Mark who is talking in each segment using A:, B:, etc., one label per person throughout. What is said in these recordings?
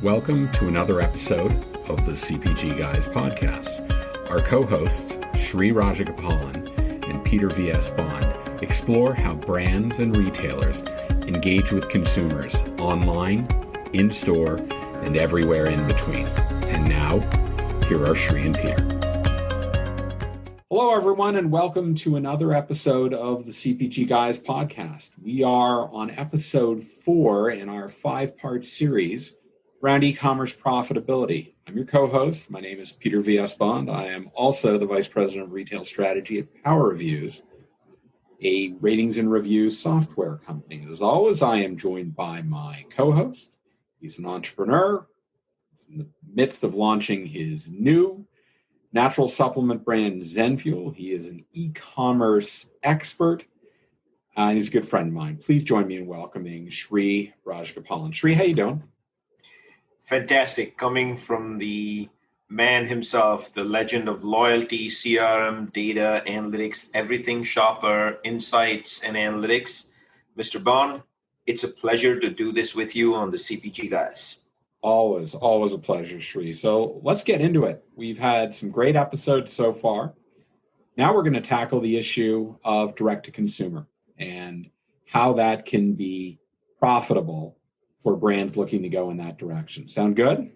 A: Welcome to another episode of the CPG Guys podcast. Our co-hosts, Sri Rajagopalan and Peter V.S. Bond, explore how brands and retailers engage with consumers online, in-store, and everywhere in between. And now, here are Sri and Peter. Hello, everyone, and welcome to another episode of the CPG Guys podcast. We are on episode 4 in our 5-part series around e-commerce profitability. I'm your co-host. My name is Peter V.S. Bond. I am also the Vice President of Retail Strategy at Power Reviews, a ratings and reviews software company. As always, I am joined by my co-host. He's an entrepreneur in the midst of launching his new natural supplement brand, ZenFuel. He is an e-commerce expert, and he's a good friend of mine. Please join me in welcoming Sri Rajagopalan. Sri, how you doing?
B: Fantastic. Coming from the man himself, the legend of loyalty, CRM, data, analytics, everything shopper, insights, and analytics. Mr. Bond, it's a pleasure to do this with you on the CPG Guys.
A: Always a pleasure, Sri. So let's get into it. We've had some great episodes so far. Now we're going to tackle the issue of direct-to-consumer and how that can be profitable for brands looking to go in that direction. Sound good?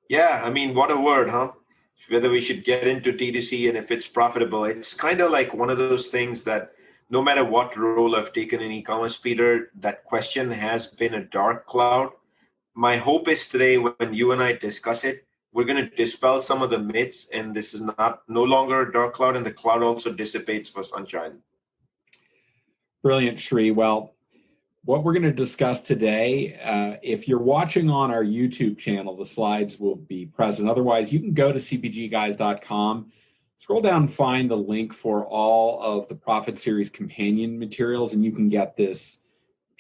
B: Yeah, I mean, what a word, huh? Whether we should get into DTC and if it's profitable, it's kind of like one of those things that no matter what role I've taken in e-commerce, Peter, that question has been a dark cloud. My hope is today when you and I discuss it, we're going to dispel some of the myths, and this is no longer a dark cloud, and the cloud also dissipates for sunshine.
A: Brilliant, Sri. Well, what we're going to discuss today, if you're watching on our YouTube channel, the slides will be present. Otherwise, you can go to cpgguys.com, scroll down and find the link for all of the Profit Series companion materials, and you can get this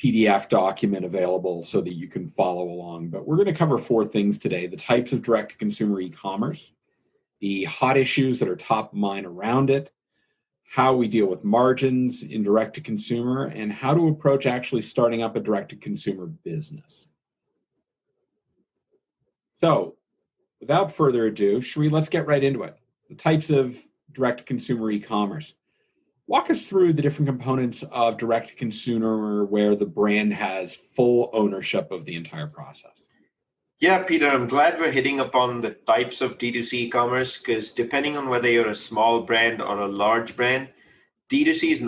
A: PDF document available so that you can follow along. But we're going to cover 4 things today: the types of direct-to-consumer e-commerce, the hot issues that are top of mind around it, how we deal with margins in direct-to-consumer, and how to approach actually starting up a direct-to-consumer business. So, without further ado, Sri, let's get right into it. The types of direct-to-consumer e-commerce. Walk us through the different components of direct-to-consumer where the brand has full ownership of the entire process.
B: Yeah, Peter, I'm glad we're hitting upon the types of D2C e-commerce because depending on whether you're a small brand or a large brand, D2C is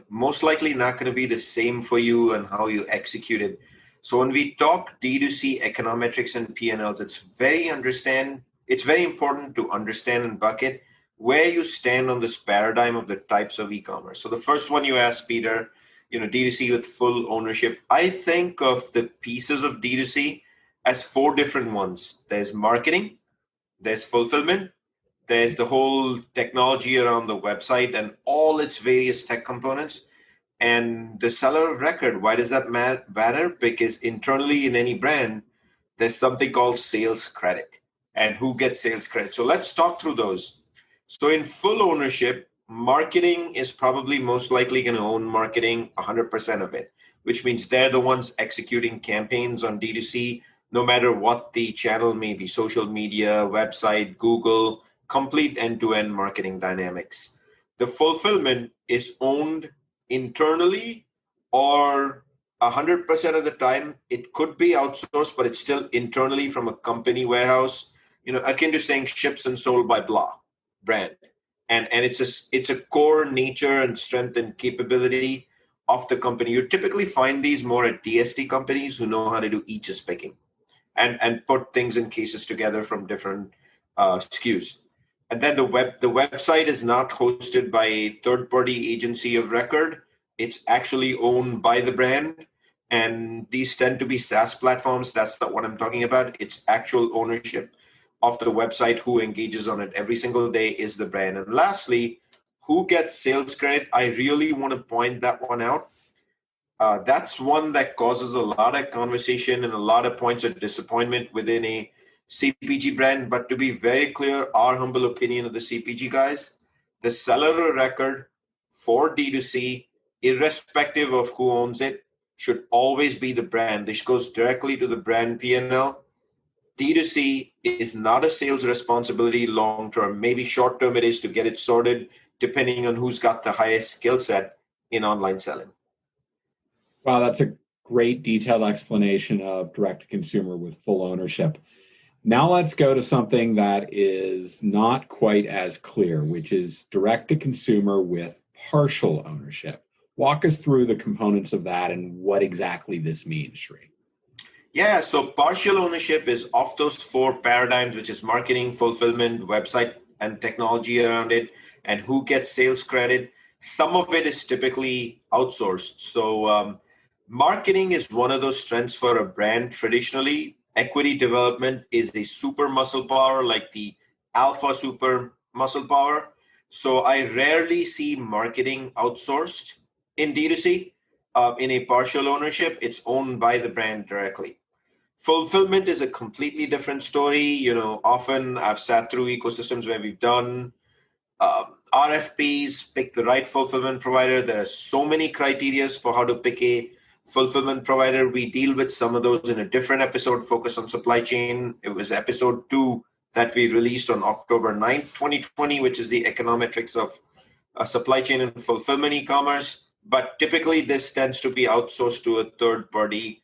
B: most likely not going to be the same for you and how you execute it. So when we talk D2C econometrics and P&Ls, it's very important to understand and bucket where you stand on this paradigm of the types of e-commerce. So the first one you asked, Peter, D2C with full ownership. I think of the pieces of D2C as 4 different ones. There's marketing, there's fulfillment, there's the whole technology around the website and all its various tech components, and the seller of record. Why does that matter? Because internally in any brand, there's something called sales credit, and who gets sales credit. So let's talk through those. So in full ownership, marketing is probably most likely going to own marketing 100% of it, which means they're the ones executing campaigns on D2C, no matter what the channel may be: social media, website, Google, complete end-to-end marketing dynamics. The fulfillment is owned internally, or 100% of the time it could be outsourced, but it's still internally from a company warehouse, akin to saying ships and sold by blah brand. And it's a core nature and strength and capability of the company. You typically find these more at DST companies who know how to do each picking and put things in cases together from different SKUs. And then the website is not hosted by a third-party agency of record. It's actually owned by the brand. And these tend to be SaaS platforms. That's not what I'm talking about. It's actual ownership of the website. Who engages on it every single day is the brand. And lastly, who gets sales credit? I really want to point that one out. That's one that causes a lot of conversation and a lot of points of disappointment within a CPG brand. But to be very clear, our humble opinion of the CPG guys, the seller of record for D2C, irrespective of who owns it, should always be the brand. This goes directly to the brand P&L. D2C is not a sales responsibility long term. Maybe short term it is to get it sorted, depending on who's got the highest skill set in online selling.
A: Wow, that's a great detailed explanation of direct to consumer with full ownership. Now let's go to something that is not quite as clear, which is direct to consumer with partial ownership. Walk us through the components of that and what exactly this means, Sri.
B: Yeah, so partial ownership is of those four paradigms, which is marketing, fulfillment, website, and technology around it, and who gets sales credit. Some of it is typically outsourced. So marketing is one of those strengths for a brand traditionally. Equity development is a super muscle power, like the alpha super muscle power. So I rarely see marketing outsourced in D2C. In a partial ownership, it's owned by the brand directly. Fulfillment is a completely different story. Often I've sat through ecosystems where we've done RFPs, pick the right fulfillment provider. There are so many criterias for how to pick a fulfillment provider. We deal with some of those in a different episode focused on supply chain. It was episode 2 that we released on October 9th, 2020, which is the econometrics of supply chain and fulfillment e-commerce. But typically this tends to be outsourced to a third party.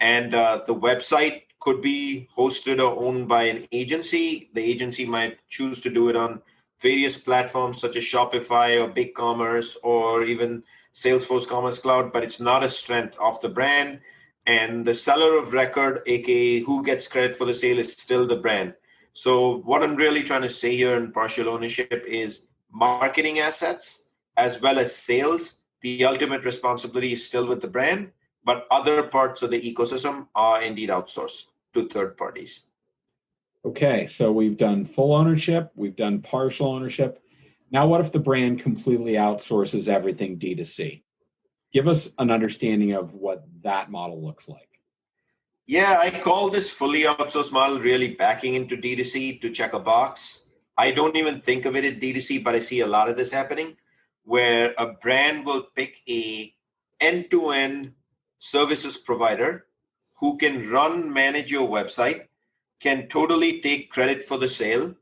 B: And the website could be hosted or owned by an agency. The agency might choose to do it on various platforms such as Shopify or BigCommerce or even Salesforce Commerce Cloud, but it's not a strength of the brand. And the seller of record, aka who gets credit for the sale, is still the brand. So what I'm really trying to say here in partial ownership is marketing assets as well as sales. The ultimate responsibility is still with the brand, but other parts of the ecosystem are indeed outsourced to third parties.
A: Okay, so we've done full ownership, we've done partial ownership. Now, what if the brand completely outsources everything D2C? Give us an understanding of what that model looks like.
B: Yeah, I call this fully outsourced model really backing into D2C to check a box. I don't even think of it as D2C, but I see a lot of this happening where a brand will pick a end-to-end services provider who can manage your website, can totally take credit for the sale,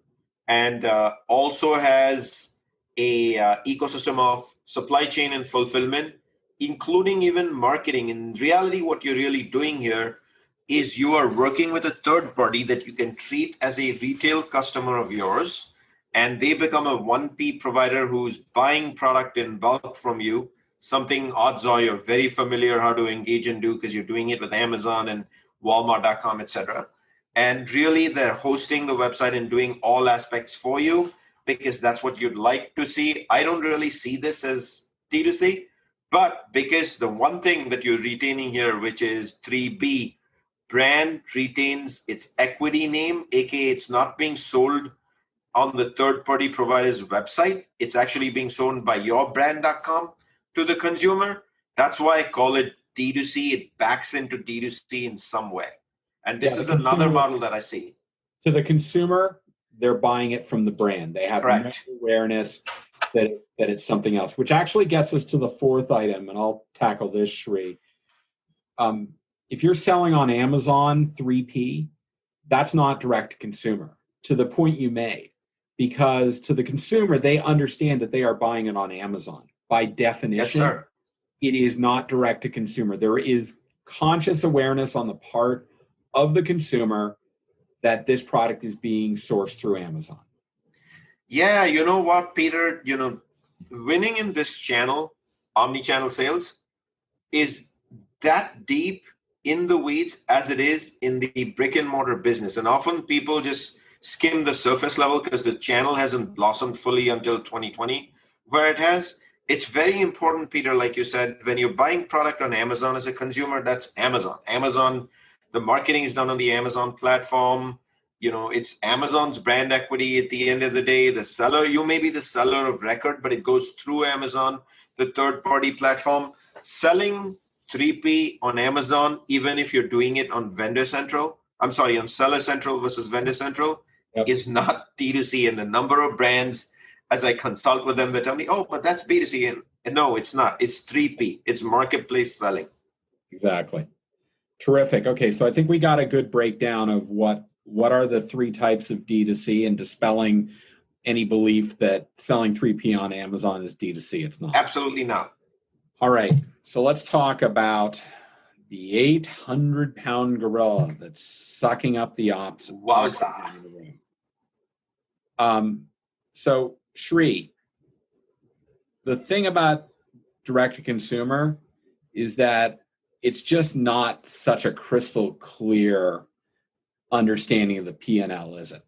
B: and also has a ecosystem of supply chain and fulfillment, including even marketing. In reality, what you're really doing here is you are working with a third party that you can treat as a retail customer of yours, and they become a 1P provider who's buying product in bulk from you, something odds are you're very familiar how to engage and do because you're doing it with Amazon and Walmart.com, etc. And really, they're hosting the website and doing all aspects for you because that's what you'd like to see. I don't really see this as D2C, but because the one thing that you're retaining here, which is 3B, brand retains its equity name, aka it's not being sold on the third-party provider's website. It's actually being sold by yourbrand.com to the consumer. That's why I call it D2C. It backs into D2C in some way. And this is another model that I see.
A: To the consumer, they're buying it from the brand. They have no awareness that it's something else, which actually gets us to the fourth item, and I'll tackle this, Sri. If you're selling on Amazon 3P, that's not direct to consumer, to the point you made, because to the consumer, they understand that they are buying it on Amazon. By definition, it is not direct to consumer. There is conscious awareness on the part of the consumer that this product is being sourced through Amazon.
B: Yeah, you know what, Peter? Winning in this channel, omni-channel sales, is that deep in the weeds as it is in the brick and mortar business. And often people just skim the surface level because the channel hasn't blossomed fully until 2020, where it has. It's very important, Peter, like you said, when you're buying product on Amazon as a consumer, that's Amazon. Amazon, the marketing is done on the Amazon platform. It's Amazon's brand equity at the end of the day. The seller, you may be the seller of record, but it goes through Amazon, the third-party platform. Selling 3P on Amazon, even if you're doing it on on Seller Central versus Vendor Central, is not D2C. And the number of brands, as I consult with them, they tell me, oh, but that's B2C. And no, it's not. It's 3P. It's marketplace selling.
A: Exactly. Terrific. Okay, so I think we got a good breakdown of what what are the three types of D2C and dispelling any belief that selling 3P on Amazon is D2C. It's not.
B: Absolutely not.
A: All right. So let's talk about the 800-pound gorilla that's sucking up the ops.
B: Wowza.
A: So Shri, the thing about direct-to-consumer is that it's just not such a crystal clear understanding of the P&L, is it?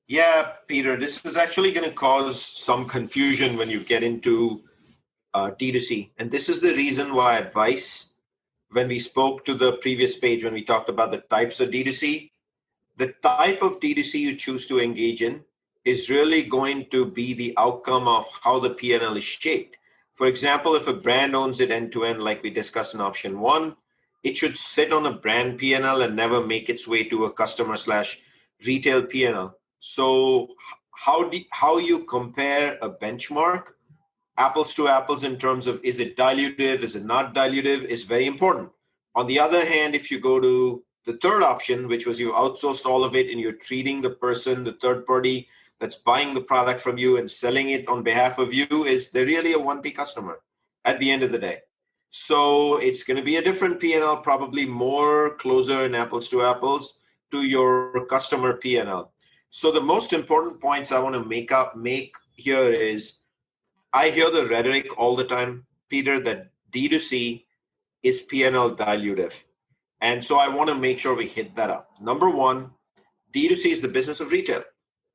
B: Yeah, Peter, this is actually going to cause some confusion when you get into D2C. And this is the reason why advice, when we spoke to the previous page, when we talked about the types of D2C, the type of D2C you choose to engage in is really going to be the outcome of how the P&L is shaped. For example, if a brand owns it end-to-end, like we discussed in option one, it should sit on a brand P&L and never make its way to a customer/retail P&L. So how you compare a benchmark, apples to apples, in terms of is it dilutive, is it not dilutive, is very important. On the other hand, if you go to the third option, which was you outsourced all of it and you're treating the person, the third party that's buying the product from you and selling it on behalf of you, is they're really a 1P customer at the end of the day. So it's going to be a different P&L, probably more closer in apples to apples to your customer P&L. So the most important points I want to make here is, I hear the rhetoric all the time, Peter, that D2C is P&L dilutive. And so I want to make sure we hit that up. Number one, D2C is the business of retail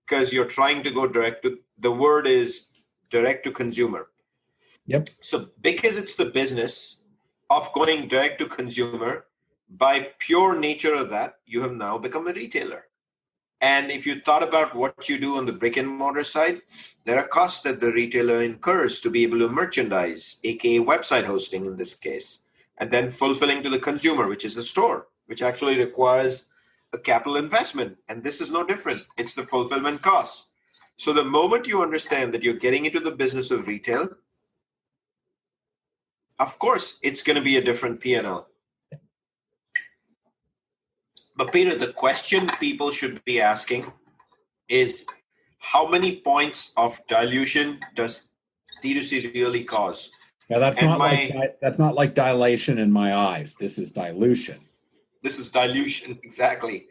B: because you're trying to go the word is direct to consumer.
A: Yep.
B: So because it's the business of going direct to consumer, by pure nature of that, you have now become a retailer. And if you thought about what you do on the brick and mortar side, there are costs that the retailer incurs to be able to merchandise, aka website hosting in this case, and then fulfilling to the consumer, which is the store, which actually requires a capital investment. And this is no different. It's the fulfillment costs. So the moment you understand that you're getting into the business of retail, of course, it's going to be a different P&L. But Peter, the question people should be asking is, how many points of dilution does D2C really cause?
A: Yeah, that's not like dilation in my eyes. This is dilution.
B: This is dilution, exactly.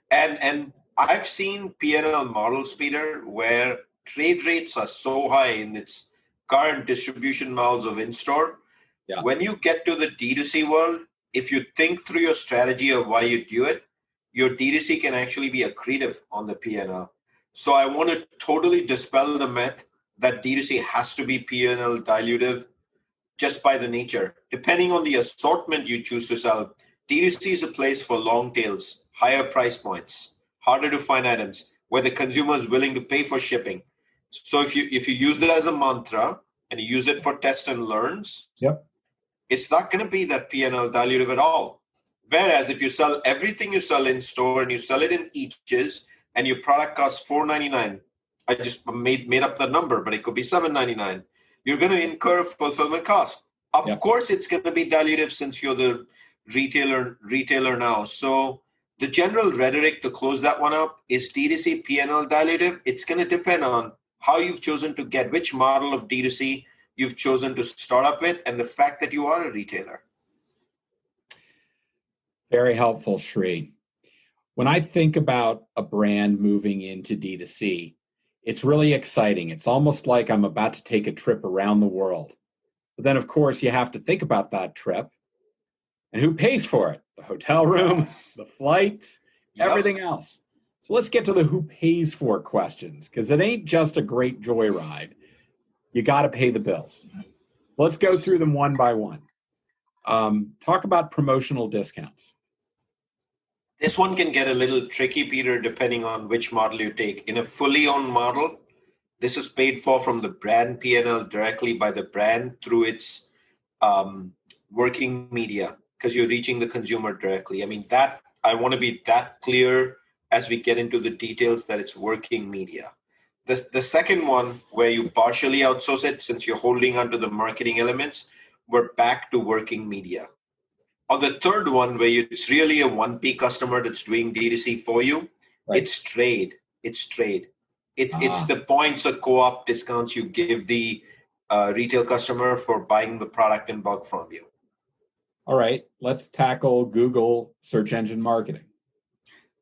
B: And I've seen P&L models, Peter, where trade rates are so high in its current distribution models of in-store. Yeah. When you get to the D2C world, if you think through your strategy of why you do it, your D2C can actually be accretive on the P&L. So I want to totally dispel the myth that D2C has to be P&L dilutive just by the nature. Depending on the assortment you choose to sell, D2C is a place for long tails, higher price points, harder to find items, where the consumer is willing to pay for shipping. So if you use that as a mantra and you use it for test and learns,
A: yep,
B: it's not going to be that P&L dilutive at all. Whereas if you sell everything you sell in store and you sell it in eaches and your product costs $4.99, I just made up the number, but it could be $7.99. You're going to incur fulfillment costs. Of course, it's going to be dilutive since you're the retailer now. So the general rhetoric to close that one up is D2C P&L dilutive. It's going to depend on how you've chosen to get, which model of D2C you've chosen to start up with, and the fact that you are a retailer.
A: Very helpful, Shri. When I think about a brand moving into D2C, it's really exciting. It's almost like I'm about to take a trip around the world. But then, of course, you have to think about that trip and who pays for it? The hotel room, the flights, everything else. So let's get to the who pays for questions, because it ain't just a great joyride. You got to pay the bills. Let's go through them one by one. Talk about promotional discounts.
B: This one can get a little tricky, Peter, depending on which model you take. In a fully owned model, this is paid for from the brand P&L directly by the brand through its working media, because you're reaching the consumer directly. I mean, that I want to be that clear as we get into the details that it's working media. The second one, where you partially outsource it, since you're holding onto the marketing elements, we're back to working media. On the third one, where it's really a 1P customer that's doing D2C for you,
A: Right.
B: it's trade. It's trade. It's
A: Ah,
B: the points or co-op discounts you give the retail customer for buying the product in bulk from you.
A: all right. Let's tackle Google search engine marketing.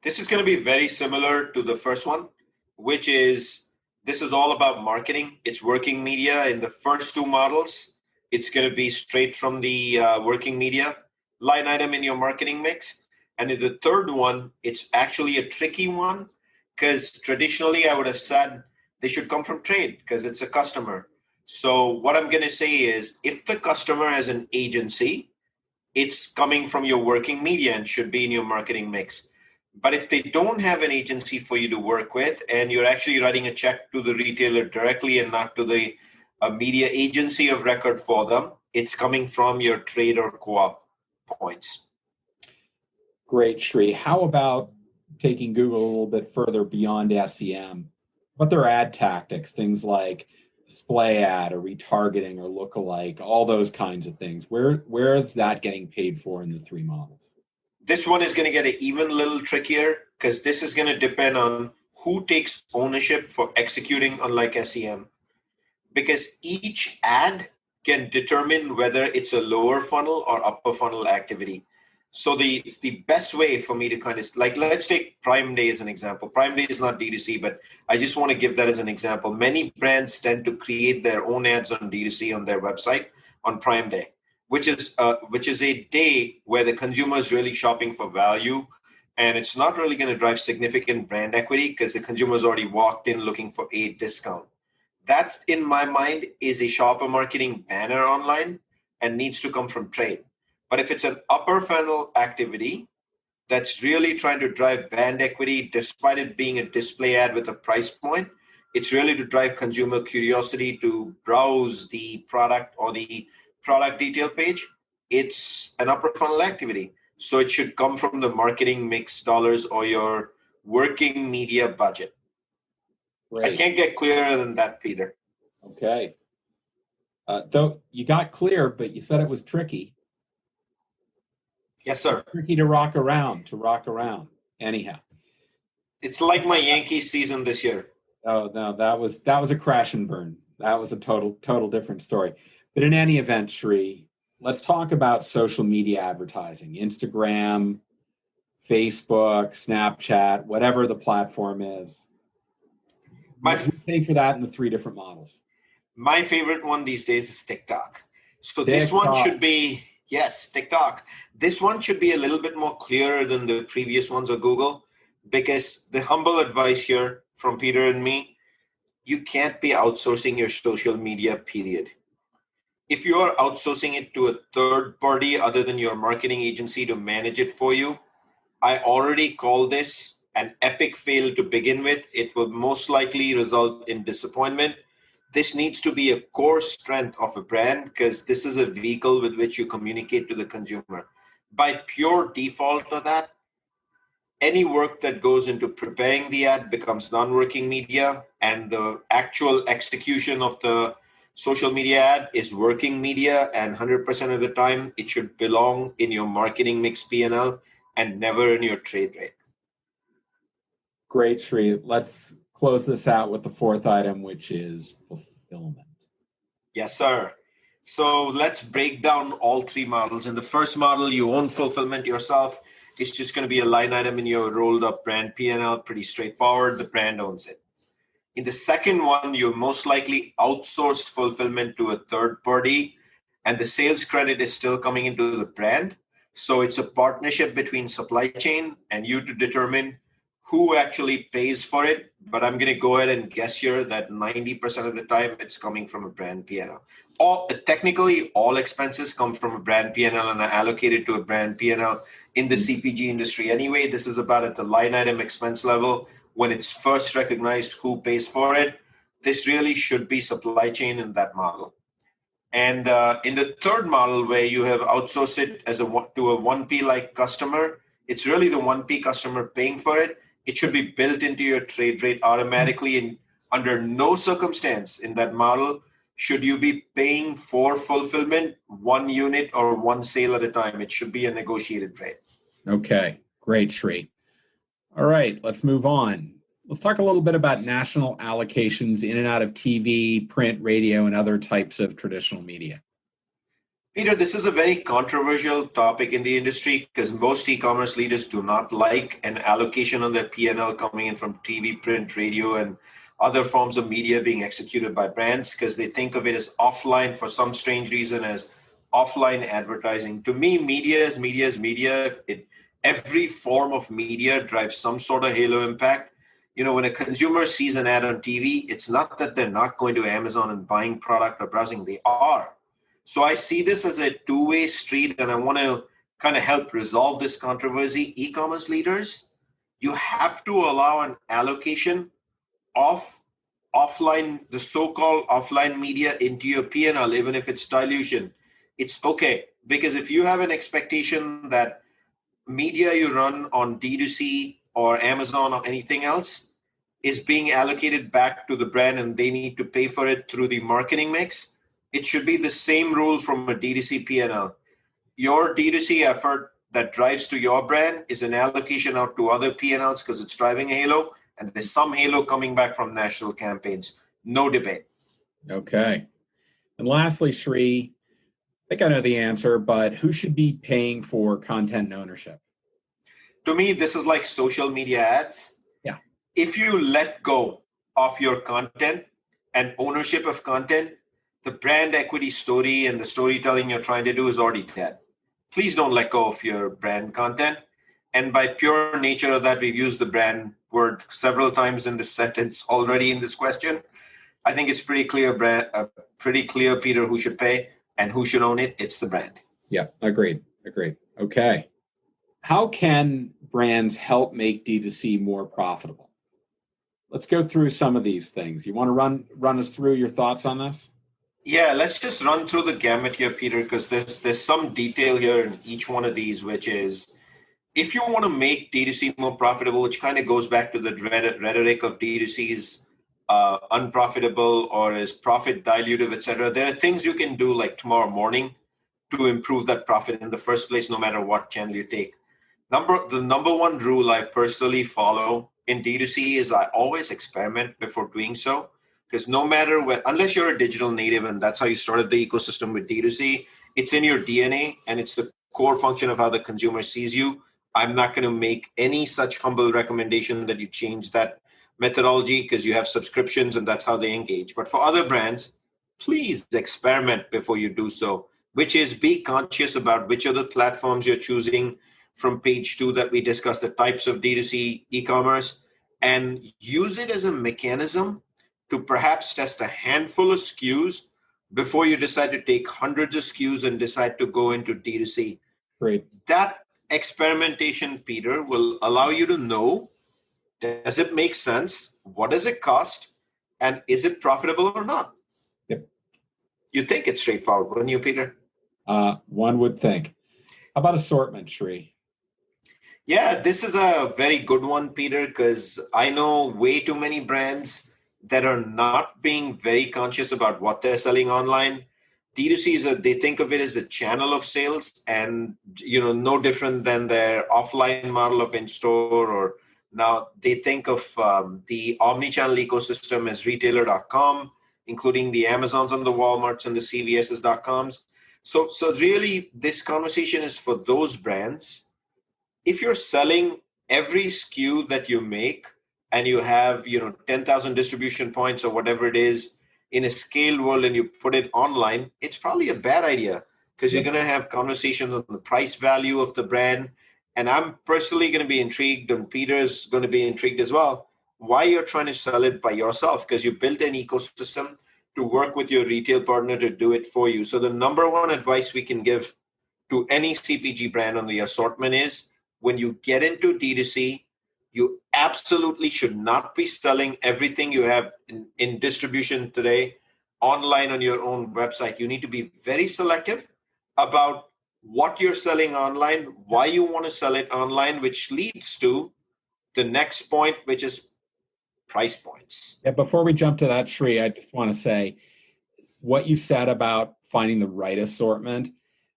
B: This is going to be very similar to the first one, which is this is all about marketing. It's working media. In the first two models, it's going to be straight from the working media line item in your marketing mix. And in the third one, it's actually a tricky one because traditionally I would have said they should come from trade because it's a customer. So what I'm going to say is if the customer has an agency, it's coming from your working media and should be in your marketing mix. But if they don't have an agency for you to work with and you're actually writing a check to the retailer directly and not to the media agency of record for them, it's coming from your trade or co-op points.
A: Great, Sri. How about taking Google a little bit further beyond SEM? What their ad tactics, things like display ad or retargeting or lookalike, all those kinds of things. Where is that getting paid for in the three models?
B: This one is going to get even a little trickier because this is going to depend on who takes ownership for executing, unlike SEM. Because each ad can determine whether it's a lower funnel or upper funnel activity. So the best way for me to kind of like, let's take Prime Day as an example. Prime Day is not D2C, but I just want to give that as an example. Many brands tend to create their own ads on D2C on their website on Prime Day, which is a day where the consumer is really shopping for value. And it's not really going to drive significant brand equity because the consumer's already walked in looking for a discount. That, in my mind, is a shopper marketing banner online and needs to come from trade. But if it's an upper funnel activity that's really trying to drive brand equity, despite it being a display ad with a price point, it's really to drive consumer curiosity to browse the product or the product detail page. It's an upper funnel activity. So it should come from the marketing mix dollars or your working media budget.
A: Great.
B: I can't get clearer than that, Peter.
A: Okay. Though you got clear, but you said it was tricky.
B: Yes, sir.
A: It's tricky to rock around. Anyhow.
B: It's like my Yankees season this year.
A: Oh no, that was a crash and burn. That was a total different story. But in any event, Sri, let's talk about social media advertising, Instagram, Facebook, Snapchat, whatever the platform is. What do you pay for that in the three different models?
B: My favorite one these days is TikTok. So
A: TikTok.
B: This one should be, yes, TikTok. This one should be a little bit more clearer than the previous ones of Google, because the humble advice here from Peter and me, you can't be outsourcing your social media, period. If you are outsourcing it to a third party other than your marketing agency to manage it for you, I already call this an epic fail to begin with. It will most likely result in disappointment. This needs to be a core strength of a brand because this is a vehicle with which you communicate to the consumer. By pure default of that, any work that goes into preparing the ad becomes non-working media, and the actual execution of the social media ad is working media, and 100% of the time it should belong in your marketing mix P&L and never in your trade rate.
A: Great, Sri. Let's close this out with the fourth item, which is fulfillment.
B: Yes, sir. So let's break down all three models. In the first model, you own fulfillment yourself. It's just going to be a line item in your rolled up brand P&L, pretty straightforward. The brand owns it. In the second one, you most likely outsourced fulfillment to a third party, and the sales credit is still coming into the brand. So it's a partnership between supply chain and you to determine who actually pays for it. But I'm going to go ahead and guess here that 90% of the time it's coming from a brand P&L. Technically, all expenses come from a brand P&L and are allocated to a brand P&L in the CPG industry. Anyway, this is about at the line item expense level. When it's first recognized who pays for it, this really should be supply chain in that model. And in the third model, where you have outsourced it to a 1P like customer, it's really the 1P customer paying for it. It should be built into your trade rate automatically, and under no circumstance in that model Should you be paying for fulfillment, one unit or one sale at a time? It should be a negotiated rate.
A: Okay, great, Sri. All right, let's move on. Let's talk a little bit about national allocations in and out of TV, print, radio, and other types of traditional media.
B: Peter, this is a very controversial topic in the industry because most e-commerce leaders do not like an allocation on their P&L coming in from TV, print, radio, and other forms of media being executed by brands because they think of it as offline for some strange reason as offline advertising. To me, media is media is media. Every form of media drives some sort of halo impact. When a consumer sees an ad on TV, it's not that they're not going to Amazon and buying product or browsing. They are. So I see this as a two-way street, and I want to kind of help resolve this controversy. E-commerce leaders, you have to allow an allocation of offline, the so-called offline media into your P&L, even if it's dilution. It's okay, because if you have an expectation that media you run on D2C or Amazon or anything else is being allocated back to the brand and they need to pay for it through the marketing mix, it should be the same rule from a D2C P&L. Your D2C effort that drives to your brand is an allocation out to other P&Ls because it's driving a halo, and there's some halo coming back from national campaigns. No debate.
A: Okay. And lastly, Sri, I think I know the answer, but who should be paying for content and ownership?
B: To me, this is like social media ads.
A: Yeah.
B: If you let go of your content and ownership of content, the brand equity story and the storytelling you're trying to do is already dead. Please don't let go of your brand content. And by pure nature of that, we've used the brand word several times in this sentence already in this question. I think it's pretty clear, Peter, who should pay and who should own it. It's the brand.
A: Yeah, agreed. Okay. How can brands help make D2C more profitable? Let's go through some of these things. You want to run us through your thoughts on this?
B: Yeah, let's just run through the gamut here, Peter, because there's some detail here in each one of these, which is if you want to make D2C more profitable, which kind of goes back to the rhetoric of D2C's unprofitable or is profit dilutive, etc. There are things you can do like tomorrow morning to improve that profit in the first place, no matter what channel you take. The number one rule I personally follow in D2C is I always experiment before doing so. Because no matter what, unless you're a digital native and that's how you started the ecosystem with D2C, it's in your DNA and it's the core function of how the consumer sees you. I'm not going to make any such humble recommendation that you change that methodology because you have subscriptions and that's how they engage. But for other brands, please experiment before you do so, which is be conscious about which of the platforms you're choosing from page 2 that we discussed, the types of D2C e-commerce, and use it as a mechanism to perhaps test a handful of SKUs before you decide to take hundreds of SKUs and decide to go into D2C.
A: Great.
B: That experimentation, Peter, will allow you to know, does it make sense? What does it cost? And is it profitable or not?
A: Yep.
B: You think it's straightforward, wouldn't you, Peter?
A: One would think. How about assortment, Sri?
B: Yeah, this is a very good one, Peter, because I know way too many brands that are not being very conscious about what they're selling online. D2C they think of it as a channel of sales, and no different than their offline model of in-store, or now they think of the omni-channel ecosystem as retailer.com, including the Amazons and the Walmarts and the CVS's.coms. So really, this conversation is for those brands. If you're selling every SKU that you make, and you have 10,000 distribution points or whatever it is in a scale world and you put it online, it's probably a bad idea because you're going to have conversations on the price value of the brand. And I'm personally going to be intrigued, and Peter's going to be intrigued as well, why you're trying to sell it by yourself, because you built an ecosystem to work with your retail partner to do it for you. So the number one advice we can give to any CPG brand on the assortment is when you get into D2C, you absolutely should not be selling everything you have in distribution today online on your own website. You need to be very selective about what you're selling online, why you want to sell it online, which leads to the next point, which is price points.
A: Yeah, before we jump to that, Sri, I just want to say what you said about finding the right assortment,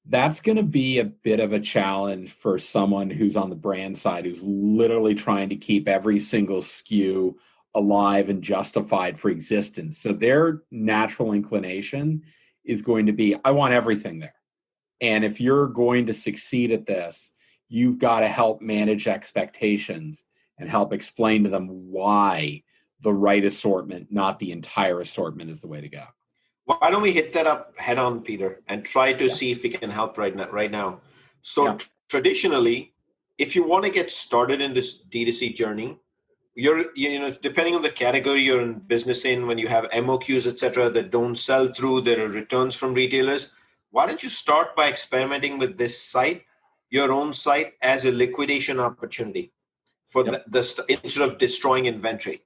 A: that's going to be a bit of a challenge for someone who's on the brand side, who's literally trying to keep every single SKU alive and justified for existence. So their natural inclination is going to be, I want everything there. And if you're going to succeed at this, you've got to help manage expectations and help explain to them why the right assortment, not the entire assortment, is the way to go.
B: Why don't we hit that up head on, Peter, and try to see if we can help right now. So traditionally, if you want to get started in this D2C journey, depending on the category you're in business in, when you have MOQs, etc., that don't sell through, there are returns from retailers. Why don't you start by experimenting with this site, your own site, as a liquidation opportunity for instead of destroying inventory?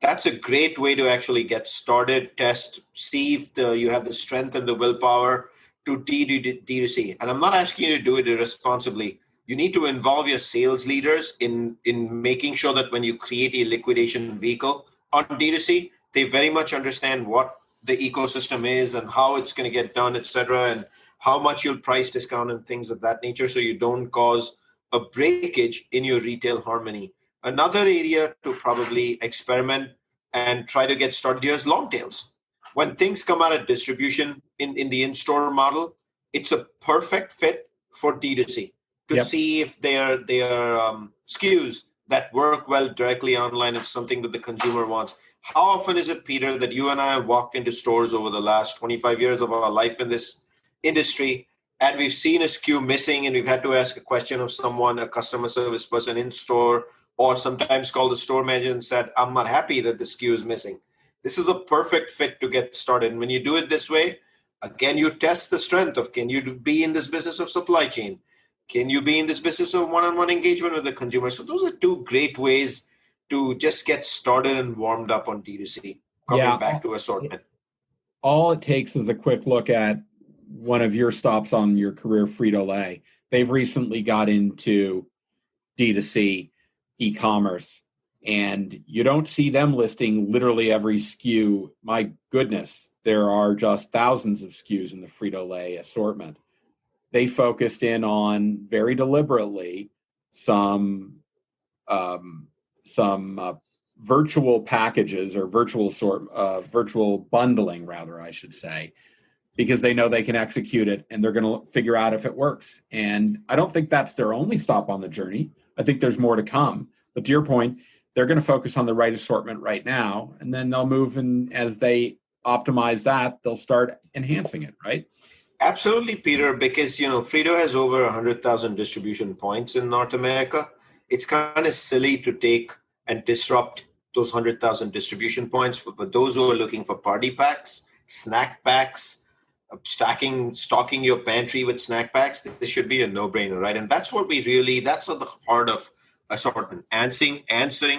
B: That's a great way to actually get started, test, see if you have the strength and the willpower to D2C. And I'm not asking you to do it irresponsibly. You need to involve your sales leaders in making sure that when you create a liquidation vehicle on D2C, they very much understand what the ecosystem is and how it's going to get done, et cetera, and how much you'll price discount and things of that nature, so you don't cause a breakage in your retail harmony. Another area to probably experiment and try to get started here is long tails. When things come out of distribution in the in-store model, it's a perfect fit for D2C to see if they are SKUs that work well directly online is something that the consumer wants. How often is it, Peter, that you and I have walked into stores over the last 25 years of our life in this industry, and we've seen a SKU missing, and we've had to ask a question of someone, a customer service person in store, or sometimes call the store manager and said, I'm not happy that the SKU is missing. This is a perfect fit to get started. And when you do it this way, again, you test the strength of, can you be in this business of supply chain? Can you be in this business of one-on-one engagement with the consumer? So those are two great ways to just get started and warmed up on D2C, coming back to assortment.
A: All it takes is a quick look at one of your stops on your career, Frito-Lay. They've recently got into D2C e-commerce, and you don't see them listing literally every SKU. My goodness, there are just thousands of SKUs in the Frito-Lay assortment. They focused in on, very deliberately, some virtual packages, or virtual bundling, rather, I should say, because they know they can execute it and they're going to figure out if it works. And I don't think that's their only stop on the journey. I think there's more to come. But to your point, they're going to focus on the right assortment right now, and then they'll move, and as they optimize that, they'll start enhancing it, right?
B: Absolutely, Peter, because Frito has over 100,000 distribution points in North America. It's kind of silly to take and disrupt those 100,000 distribution points. But those who are looking for party packs, snack packs, stocking your pantry with snack packs, this should be a no-brainer, right? And that's what that's at the heart of assortment, answering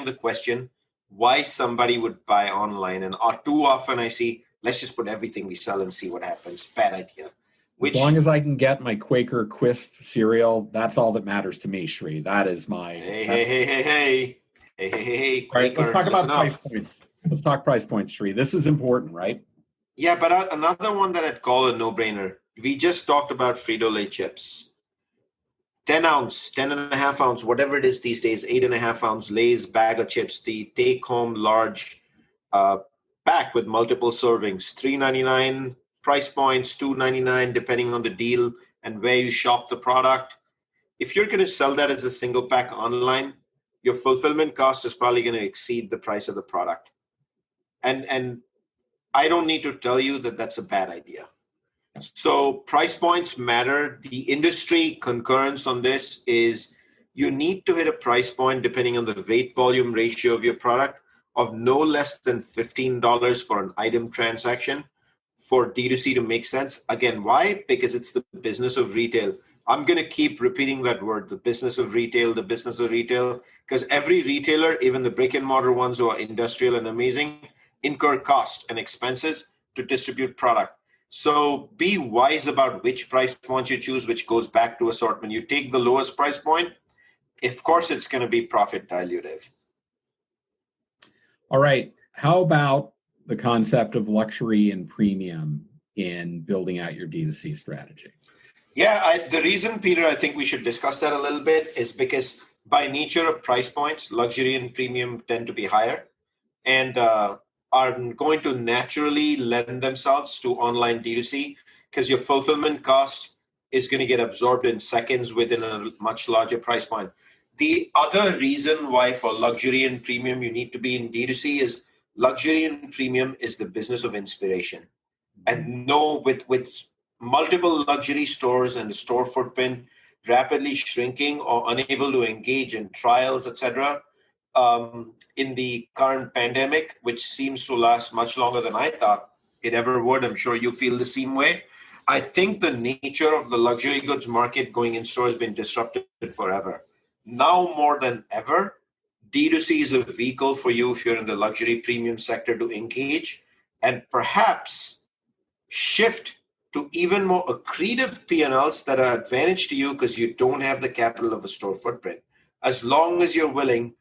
B: the question why somebody would buy online. And too often I see, let's just put everything we sell and see what happens. Bad idea.
A: As long as I can get my Quaker Quisp cereal, that's all that matters to me, Shri. That is my...
B: Hey, Quaker,
A: all right, let's talk about price points. Let's talk price points, Shri. This is important, right?
B: Yeah, but another one that I'd call a no-brainer. We just talked about Frito-Lay chips. 10 ounce, 10 and a half ounce, whatever it is these days, 8.5 ounce Lay's bag of chips, the take-home large pack with multiple servings, $3.99 price points, $2.99 depending on the deal and where you shop the product. If you're going to sell that as a single pack online, your fulfillment cost is probably going to exceed the price of the product. And I don't need to tell you that that's a bad idea. So price points matter. The industry concurrence on this is you need to hit a price point, depending on the weight volume ratio of your product, of no less than $15 for an item transaction for D2C to make sense. Again, why? Because it's the business of retail. I'm going to keep repeating that word, the business of retail, because every retailer, even the brick and mortar ones who are industrial and amazing, incur cost and expenses to distribute product. So be wise about which price point you choose, which goes back to assortment. You take the lowest price point, of course, it's going to be profit dilutive.
A: All right. How about the concept of luxury and premium in building out your D2C strategy?
B: Yeah, the reason, Peter, I think we should discuss that a little bit is because by nature of price points, luxury and premium tend to be higher and are going to naturally lend themselves to online D2C because your fulfillment cost is going to get absorbed in seconds within a much larger price point. The other reason why for luxury and premium you need to be in D2C is luxury and premium is the business of inspiration. And no, with multiple luxury stores and the store footprint rapidly shrinking or unable to engage in trials, etc., in the current pandemic, which seems to last much longer than I thought it ever would. I'm sure you feel the same way. I think the nature of the luxury goods market going in store has been disrupted forever. Now more than ever, D2C is a vehicle for you if you're in the luxury premium sector to engage and perhaps shift to even more accretive P&Ls that are advantage to you because you don't have the capital of a store footprint. As long as you're willing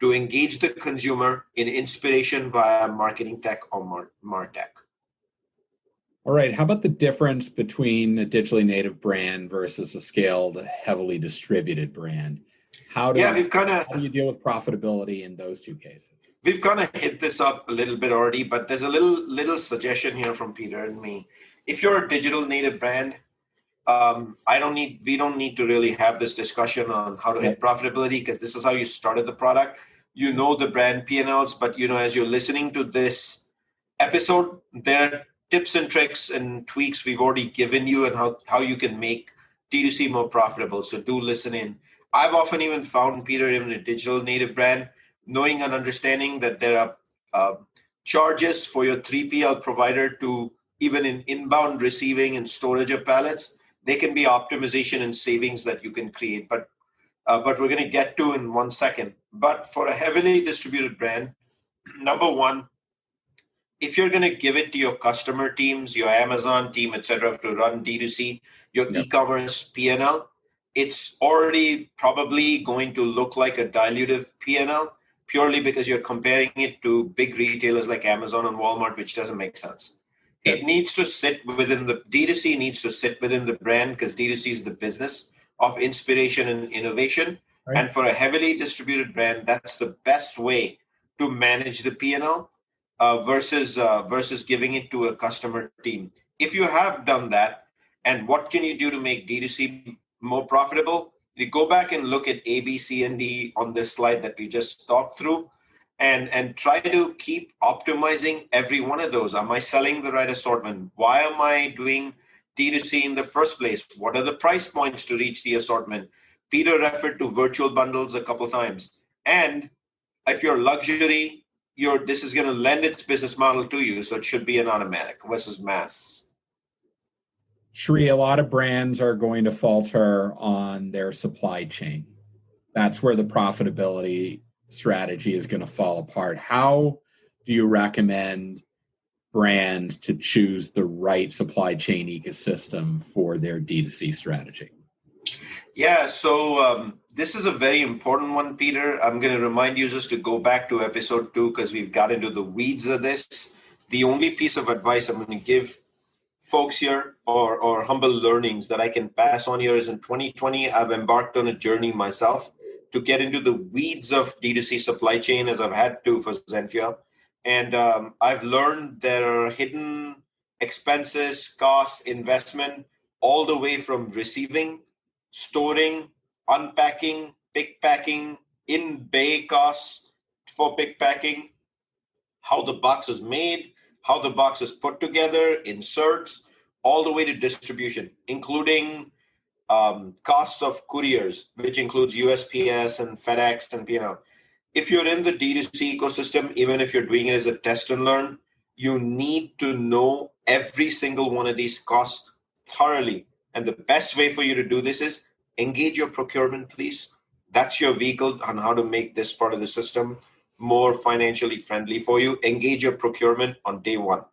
B: to engage the consumer in inspiration via marketing tech or MarTech.
A: All right. How about the difference between a digitally native brand versus a scaled, heavily distributed brand? How do you deal with profitability in those two cases?
B: We've kind of hit this up a little bit already, but there's a little suggestion here from Peter and me. If you're a digital native brand, we don't need to really have this discussion on how to hit profitability because this is how you started the product. You know the brand P&Ls, but as you're listening to this episode, there are tips and tricks and tweaks we've already given you and how you can make D2C more profitable. So do listen in. I've often even found, Peter, even a digital native brand, knowing and understanding that there are charges for your 3PL provider to even in inbound receiving and storage of pallets, they can be optimization and savings that you can create. But we're going to get to in 1 second. But for a heavily distributed brand, number one, if you're going to give it to your customer teams, your Amazon team, etc., to run D2C, your e-commerce P&L, it's already probably going to look like a dilutive P&L purely because you're comparing it to big retailers like Amazon and Walmart, which doesn't make sense. Okay. It needs to sit within the D2C needs to sit within the brand because D2C is the business of inspiration and innovation. Right. And for a heavily distributed brand, that's the best way to manage the P&L versus giving it to a customer team. If you have done that, and what can you do to make D2C more profitable? You go back and look at A, B, C, and D on this slide that we just talked through and try to keep optimizing every one of those. Am I selling the right assortment? Why am I doing D2C in the first place? What are the price points to reach the assortment? Peter referred to virtual bundles a couple of times. And if you're luxury, this is going to lend its business model to you. So it should be an automatic versus mass.
A: Shri, a lot of brands are going to falter on their supply chain. That's where the profitability strategy is going to fall apart. How do you recommend brands to choose the right supply chain ecosystem for their D2C strategy?
B: Yeah, so this is a very important one, Peter. I'm going to remind users to go back to episode 2 because we've got into the weeds of this. The only piece of advice I'm going to give folks here or humble learnings that I can pass on here is in 2020, I've embarked on a journey myself to get into the weeds of D2C supply chain as I've had to for Zenfuel. And I've learned there are hidden expenses, costs, investment, all the way from receiving, storing, unpacking, pick packing, in-bay costs for pick packing, how the box is made, how the box is put together, inserts, all the way to distribution, including costs of couriers, which includes USPS and FedEx and If you're in the D2C ecosystem, even if you're doing it as a test and learn, you need to know every single one of these costs thoroughly. And the best way for you to do this is engage your procurement, please. That's your vehicle on how to make this part of the system more financially friendly for you. Engage your procurement on day one.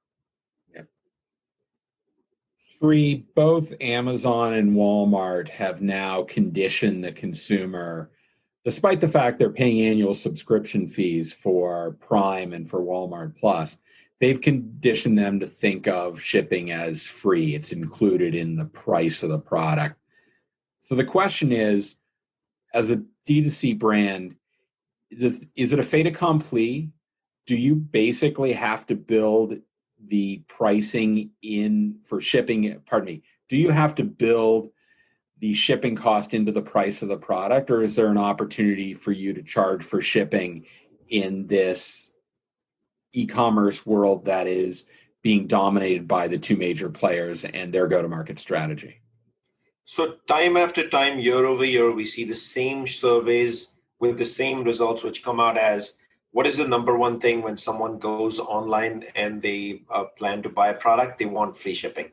A: Shri, both Amazon and Walmart have now conditioned the consumer, despite the fact they're paying annual subscription fees for Prime and for Walmart Plus, they've conditioned them to think of shipping as free. It's included in the price of the product. So the question is, as a D2C brand, is it a fait accompli? Do you basically have to build the pricing in for shipping? Pardon me. Do you have to build the shipping cost into the price of the product, or is there an opportunity for you to charge for shipping in this e-commerce world that is being dominated by the two major players and their go-to-market strategy?
B: So time after time, year over year, we see the same surveys with the same results, which come out as what is the number one thing when someone goes online and they plan to buy a product? They want free shipping.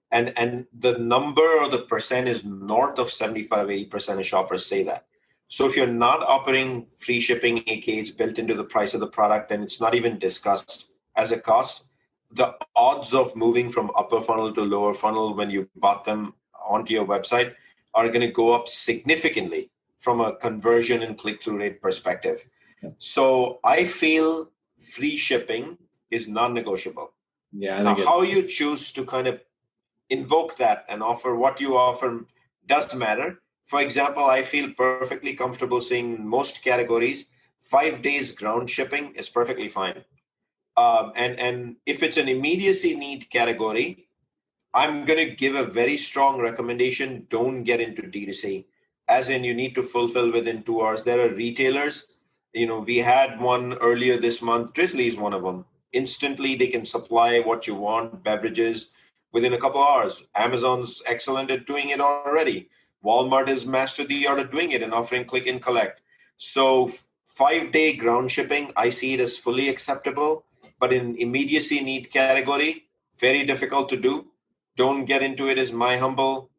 B: And the number or the percent is north of 75-80% of shoppers say that. So if you're not offering free shipping, aka it's built into the price of the product and it's not even discussed as a cost, the odds of moving from upper funnel to lower funnel when you bought them onto your website are going to go up significantly from a conversion and click-through rate perspective.
A: Yeah.
B: So I feel free shipping is non-negotiable.
A: Yeah.
B: Now, how you choose to kind of invoke that and offer what you offer does matter. For example, I feel perfectly comfortable saying most categories, 5 days ground shipping is perfectly fine. And if it's an immediacy need category, I'm going to give a very strong recommendation. Don't get into D2C, as in you need to fulfill within 2 hours. There are retailers, we had one earlier this month. Drizzly is one of them. Instantly, they can supply what you want, beverages, within a couple of hours. Amazon's excellent at doing it already. Walmart is mastered the art of doing it and offering click and collect. So 5-day ground shipping, I see it as fully acceptable. But in immediacy need category, very difficult to do. Don't get into it is my humble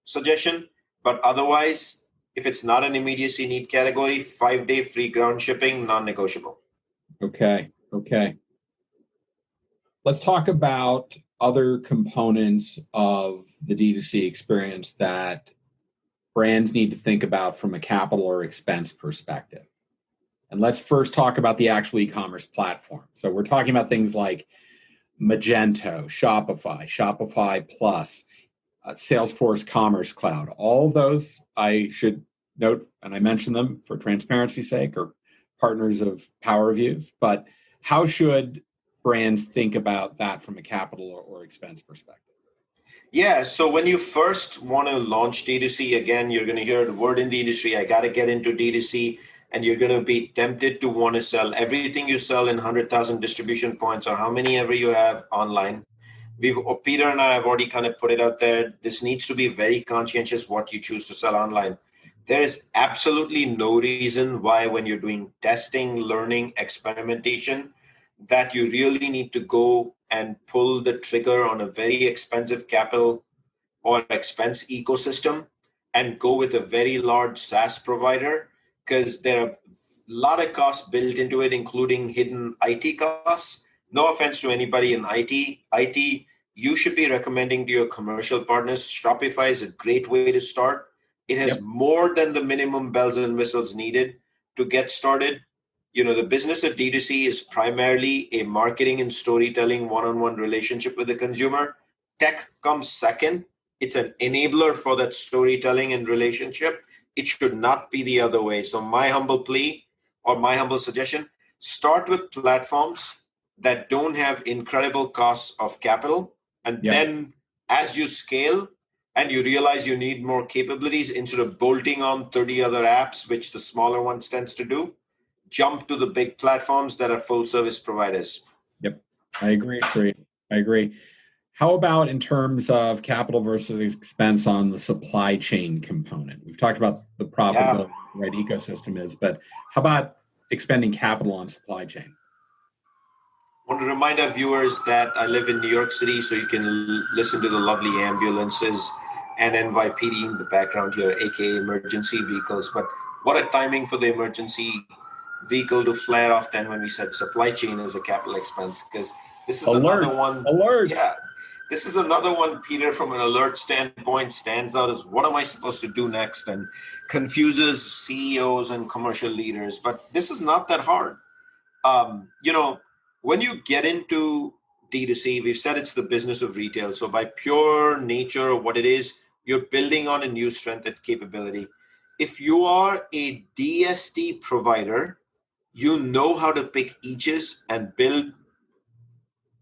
B: suggestion. But otherwise, if it's not an immediacy need category, 5-day free ground shipping, non-negotiable.
A: Okay. Let's talk about other components of the D2C experience that brands need to think about from a capital or expense perspective. And let's first talk about the actual e-commerce platform. So we're talking about things like Magento, Shopify Plus, Salesforce Commerce Cloud. All of those, I should note, and I mention them for transparency's sake, are partners of Power Reviews. But how should brands think about that from a capital or expense perspective?
B: Yeah, so when you first want to launch D2C, again, you're going to hear the word in the industry, I got to get into D2C, and you're going to be tempted to want to sell everything you sell in 100,000 distribution points or how many ever you have online. Peter and I have already kind of put it out there. This needs to be very conscientious what you choose to sell online. There is absolutely no reason why when you're doing testing, learning, experimentation, that you really need to go and pull the trigger on a very expensive capital or expense ecosystem and go with a very large SaaS provider, because there are a lot of costs built into it, including hidden IT costs. No offense to anybody in IT, you should be recommending to your commercial partners. Shopify is a great way to start. It has more than the minimum bells and whistles needed to get started. The business of D2C is primarily a marketing and storytelling one-on-one relationship with the consumer. Tech comes second. It's an enabler for that storytelling and relationship. It should not be the other way. So my humble plea or my humble suggestion, start with platforms that don't have incredible costs of capital. And then as you scale and you realize you need more capabilities, instead of bolting on 30 other apps, which the smaller ones tends to do, jump to the big platforms that are full service providers.
A: Yep, I agree. How about in terms of capital versus expense on the supply chain component? We've talked about the profitability, right, ecosystem is, but how about expending capital on supply chain?
B: I want to remind our viewers that I live in New York City, so you can listen to the lovely ambulances and NYPD in the background here, aka emergency vehicles. But what a timing for the emergency vehicle to flare off then when we said supply chain is a capital expense, because this is another one. Yeah, this is another one, Peter, from an alert standpoint, stands out as what am I supposed to do next, and confuses CEOs and commercial leaders. But this is not that hard. when you get into D2C, we've said it's the business of retail. So by pure nature of what it is, you're building on a new strength and capability. If you are a DST provider, you know how to pick eaches and build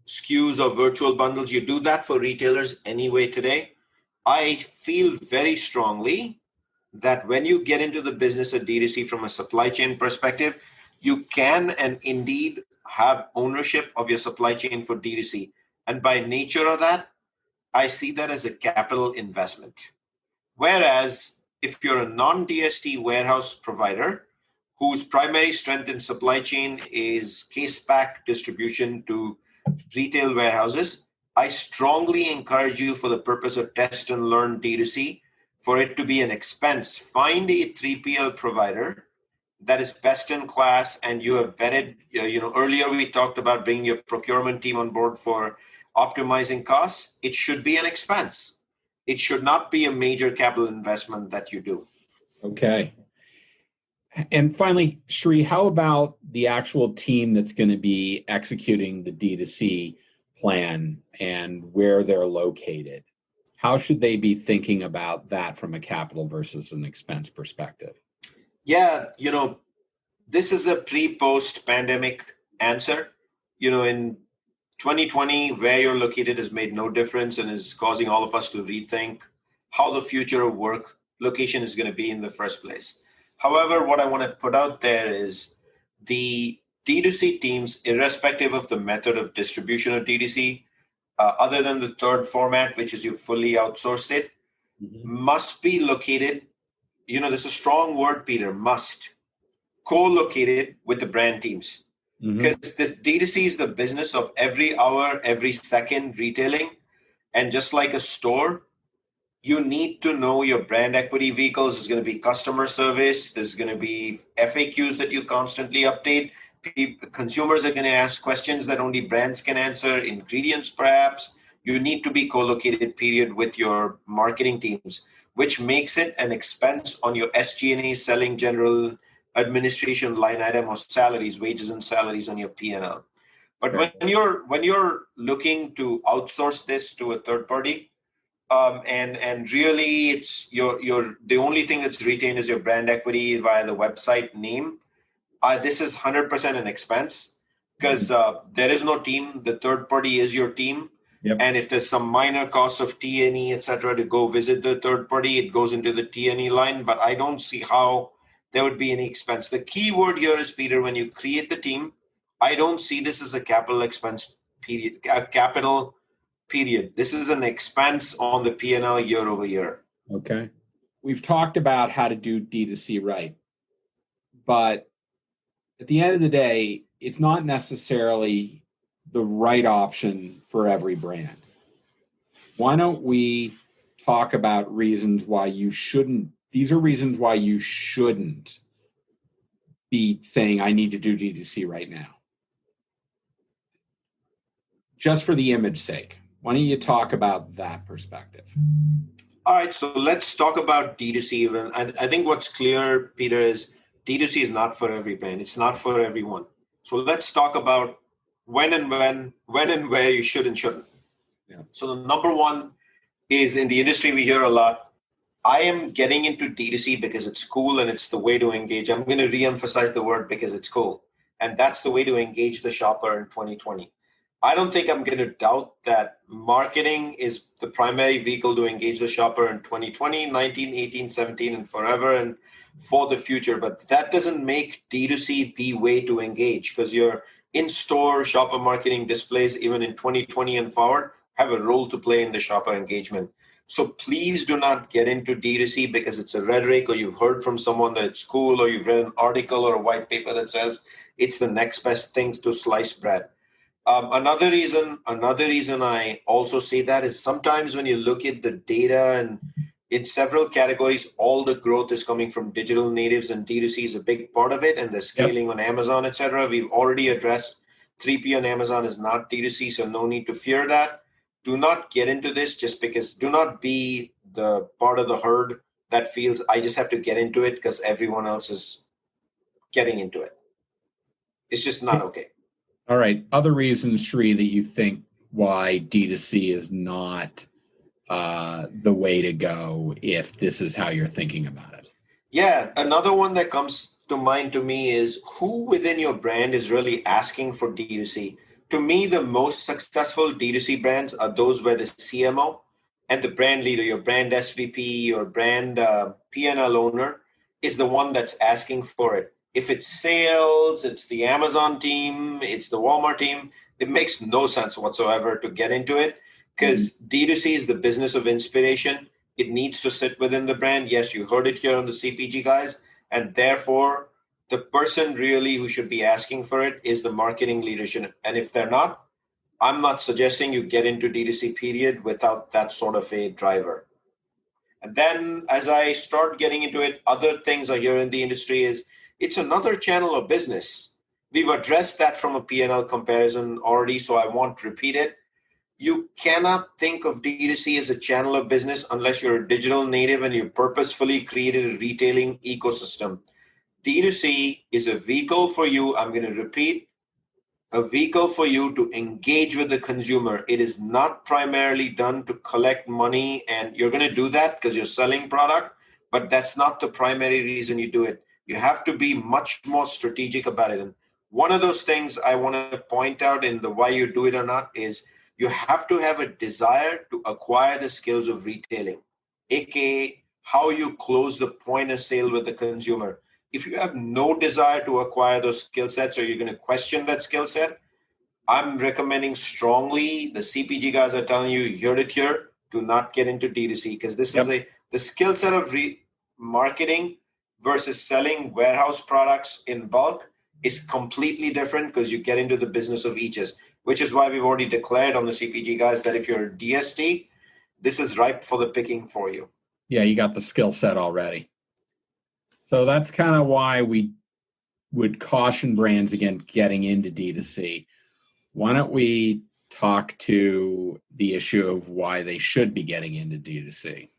B: SKUs or virtual bundles. You do that for retailers anyway today. I feel very strongly that when you get into the business of D2C from a supply chain perspective, you can and indeed have ownership of your supply chain for D2C. And by nature of that, I see that as a capital investment. Whereas if you're a non-DST warehouse provider whose primary strength in supply chain is case pack distribution to retail warehouses, I strongly encourage you, for the purpose of test and learn D2C, for it to be an expense. Find a 3PL provider that is best in class and you have vetted. Earlier we talked about bringing your procurement team on board for optimizing costs. It should be an expense. It should not be a major capital investment that you do.
A: Okay. And finally, Sri, how about the actual team that's going to be executing the D2C plan and where they're located? How should they be thinking about that from a capital versus an expense perspective?
B: Yeah, this is a pre-post pandemic answer. In 2020, where you're located has made no difference and is causing all of us to rethink how the future of work location is going to be in the first place. However, what I want to put out there is the D2C teams, irrespective of the method of distribution of D2C, other than the third format, which is you fully outsourced it, must be located. There's a strong word, Peter, must, co-located with the brand teams. Because this D2C is the business of every hour, every second retailing. And just like a store, you need to know your brand equity vehicles. There's going to be customer service. There's going to be FAQs that you constantly update. Consumers are going to ask questions that only brands can answer, ingredients perhaps. You need to be co-located, period, with your marketing teams, which makes it an expense on your SG&A, selling, general administration line item, or salaries, wages and salaries on your P&L. But when you're looking to outsource this to a third party, and really it's the only thing that's retained is your brand equity via the website name, this is 100% an expense, because there is no team. The third party is your team. Yep. And if there's some minor costs of T&E, et cetera, to go visit the third party, it goes into the T&E line. But I don't see how there would be any expense. The key word here is, Peter, when you create the team, I don't see this as a capital expense period, capital period. This is an expense on the P&L year over year.
A: Okay. We've talked about how to do D2C right. But at the end of the day, it's not necessarily the right option for every brand. Why don't we talk about reasons why you shouldn't? These are reasons why you shouldn't be saying, I need to do D2C right now. Just for the image sake. Why don't you talk about that perspective?
B: All right, so let's talk about D2C. I think what's clear, Peter, is D2C is not for every brand. It's not for everyone. So let's talk about when and where you should and shouldn't. Yeah. So the number one is, in the industry we hear a lot, I am getting into D2C because it's cool and it's the way to engage. I'm going to re-emphasize the word because it's cool. And that's the way to engage the shopper in 2020. I don't think I'm going to doubt that marketing is the primary vehicle to engage the shopper in 2020, 19, 18, 17, and forever and for the future. But that doesn't make D2C the way to engage, because your in-store shopper marketing displays, even in 2020 and forward, have a role to play in the shopper engagement. So please do not get into D2C because it's a rhetoric, or you've heard from someone that it's cool, or you've read an article or a white paper that says it's the next best thing to sliced bread. Another reason I also say that is sometimes when you look at the data, and in several categories, all the growth is coming from digital natives, and D2C is a big part of it, and the scaling on Amazon, et cetera. We've already addressed 3P on Amazon is not D2C, so no need to fear that. Do not get into this just because, do not be the part of the herd that feels I just have to get into it because everyone else is getting into it. It's just not okay.
A: All right. Other reasons, Sri, that you think why D2C is not the way to go if this is how you're thinking about it.
B: Yeah, another one that comes to mind to me is who within your brand is really asking for D2C. To me, the most successful D2C brands are those where the CMO and the brand leader, your brand SVP or brand P&L owner, is the one that's asking for it. If it's sales, it's the Amazon team, it's the Walmart team, it makes no sense whatsoever to get into it because D2C is the business of inspiration. It needs to sit within the brand. Yes, you heard it here on the CPG guys. And therefore, the person really who should be asking for it is the marketing leadership. And if they're not, I'm not suggesting you get into D2C period without that sort of a driver. And then as I start getting into it, other things I hear in the industry is it's another channel of business. We've addressed that from a P&L comparison already, so I won't repeat it. You cannot think of D2C as a channel of business unless you're a digital native and you purposefully created a retailing ecosystem. D2C is a vehicle for you. I'm going to repeat, a vehicle for you to engage with the consumer. It is not primarily done to collect money, and you're going to do that because you're selling product, but that's not the primary reason you do it. You have to be much more strategic about it. And one of those things I want to point out in the why you do it or not is you have to have a desire to acquire the skills of retailing, aka how you close the point of sale with the consumer. If you have no desire to acquire those skill sets or you're going to question that skill set, I'm recommending strongly, the CPG guys are telling you, you heard it here, do not get into D2C because this is the skill set of marketing versus selling warehouse products in bulk is completely different because you get into the business of eaches, which is why we've already declared on the CPG guys that if you're a DST, this is ripe for the picking for you.
A: Yeah, you got the skill set already. So that's kind of why we would caution brands against getting into D2C. Why don't we talk to the issue of why they should be getting into D2C?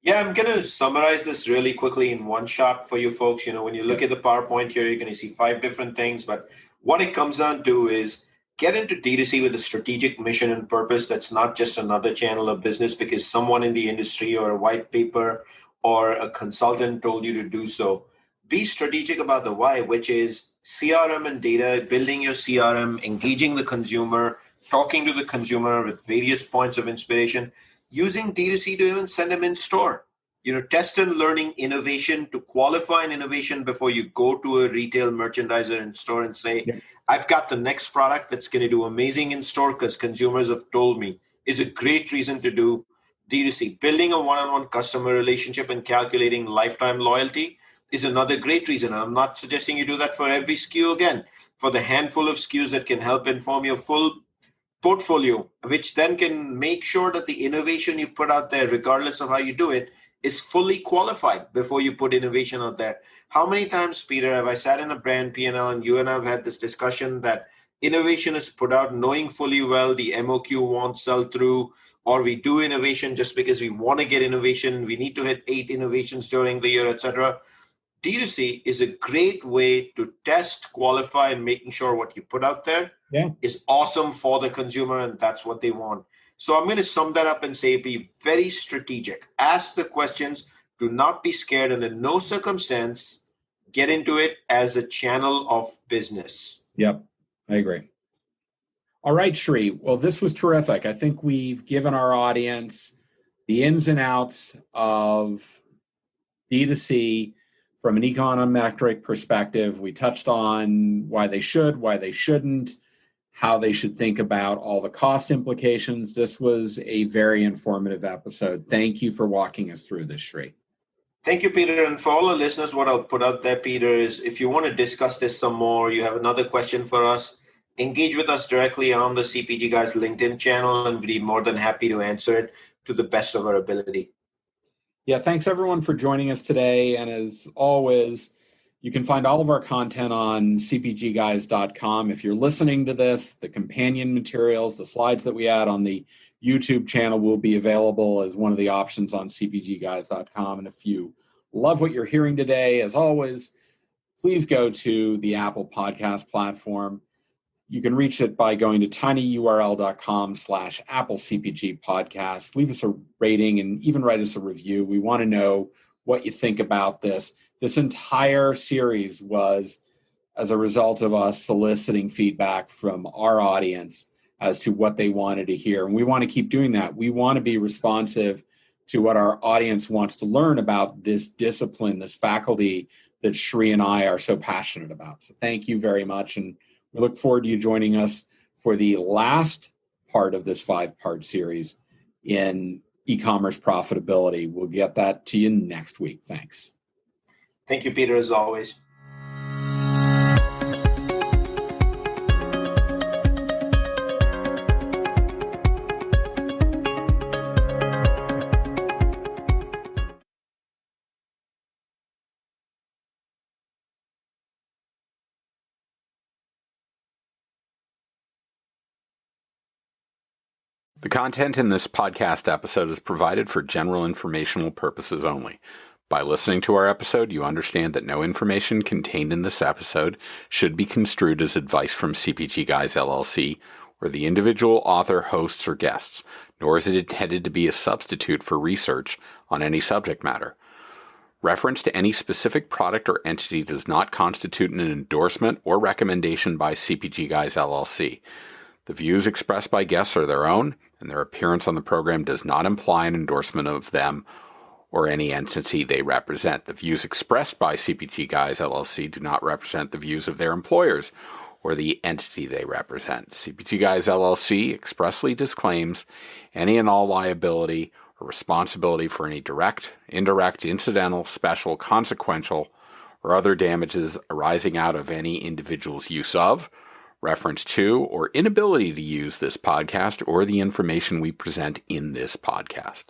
B: Yeah, I'm going to summarize this really quickly in one shot for you folks. You know, when you look at the PowerPoint here, you're going to see 5 different things. But what it comes down to is get into D2C with a strategic mission and purpose that's not just another channel of business because someone in the industry or a white paper or a consultant told you to do so. Be strategic about the why, which is CRM and data, building your CRM, engaging the consumer, talking to the consumer with various points of inspiration, using D2C to even send them in store. You know, test and learning innovation to qualify an innovation before you go to a retail merchandiser in store and say, I've got the next product that's going to do amazing in store because consumers have told me, is a great reason to do D2C. Building a one-on-one customer relationship and calculating lifetime loyalty is another great reason. And I'm not suggesting you do that for every SKU again. For the handful of SKUs that can help inform your full portfolio, which then can make sure that the innovation you put out there, regardless of how you do it, is fully qualified before you put innovation out there. How many times, Peter, have I sat in a brand P&L and you and I have had this discussion that innovation is put out knowing fully well the MOQ won't sell through, or we do innovation just because we want to get innovation, we need to hit 8 innovations during the year, etc. D2C is a great way to test, qualify, and making sure what you put out there is awesome for the consumer, and that's what they want. So I'm going to sum that up and say be very strategic. Ask the questions. Do not be scared, and in no circumstance get into it as a channel of business.
A: Yep, I agree. All right, Sri. Well, this was terrific. I think we've given our audience the ins and outs of D2C from an econometric perspective. We touched on why they should, why they shouldn't, how they should think about all the cost implications. This was a very informative episode. Thank you for walking us through this, Sri.
B: Thank you, Peter. And for all the listeners, what I'll put out there, Peter, is if you want to discuss this some more, you have another question for us, engage with us directly on the CPG Guys LinkedIn channel, and we'd be more than happy to answer it to the best of our ability.
A: Yeah, thanks everyone for joining us today. And as always, you can find all of our content on cpgguys.com. If you're listening to this, the companion materials, the slides that we add on the YouTube channel will be available as one of the options on cpgguys.com. And if you love what you're hearing today, as always, please go to the Apple Podcast platform. You can reach it by going to tinyurl.com/AppleCPG podcast. Leave us a rating and even write us a review. We want to know what you think about this. This entire series was as a result of us soliciting feedback from our audience as to what they wanted to hear. And we want to keep doing that. We want to be responsive to what our audience wants to learn about this discipline, this faculty that Shri and I are so passionate about. So thank you very much. And we look forward to you joining us for the last part of this 5-part series in e-commerce profitability. We'll get that to you next week. Thanks.
B: Thank you, Peter, as always.
C: The content in this podcast episode is provided for general informational purposes only. By listening to our episode, you understand that no information contained in this episode should be construed as advice from CPGGUYS LLC or the individual author, hosts, or guests, nor is it intended to be a substitute for research on any subject matter. Reference to any specific product or entity does not constitute an endorsement or recommendation by CPGGUYS LLC. The views expressed by guests are their own, and their appearance on the program does not imply an endorsement of them or any entity they represent. The views expressed by CPGGUYS LLC do not represent the views of their employers or the entity they represent. CPGGUYS LLC expressly disclaims any and all liability or responsibility for any direct, indirect, incidental, special, consequential, or other damages arising out of any individual's use of, reference to, or inability to use this podcast or the information we present in this podcast.